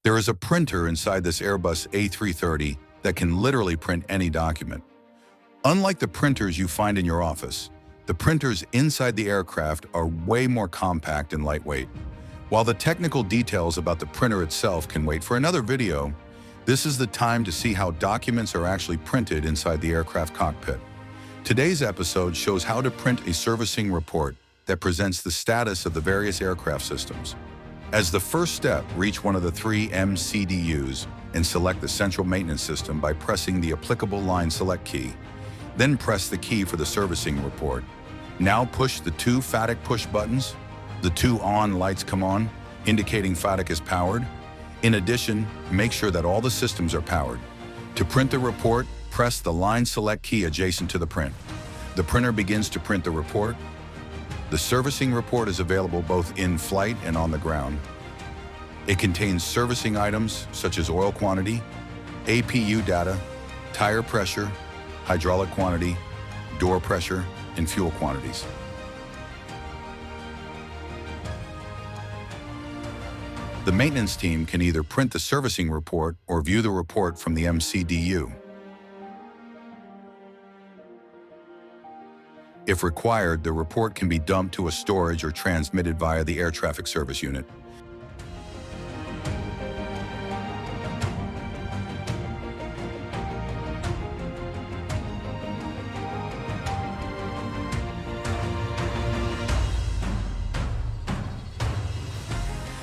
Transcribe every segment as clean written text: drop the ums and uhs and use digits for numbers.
There is a printer inside this Airbus A330 that can literally print any document. Unlike the printers you find in your office, the printers inside the aircraft are way more compact and lightweight. While the technical details about the printer itself can wait for another video, this is the time to see how documents are actually printed inside the aircraft cockpit. Today's episode shows how to print a servicing report that presents the status of the various aircraft systems. As the first step, reach one of the 3 MCDUs and select the central maintenance system by pressing the applicable line select key. Then press the key for the servicing report. Now push the 2 FADEC push buttons. The 2 on lights come on, indicating FADEC is powered. In addition, make sure that all the systems are powered. To print the report, press the line select key adjacent to the print. The printer begins to print the report. The servicing report is available both in flight and on the ground. It contains servicing items such as oil quantity, APU data, tire pressure, hydraulic quantity, door pressure, and fuel quantities. The maintenance team can either print the servicing report or view the report from the MCDU. If required, the report can be dumped to a storage or transmitted via the air traffic service unit.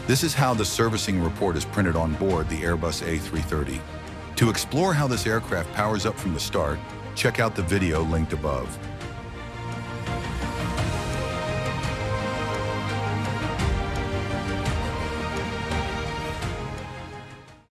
This is how the servicing report is printed on board the Airbus A330. To explore how this aircraft powers up from the start, check out the video linked above.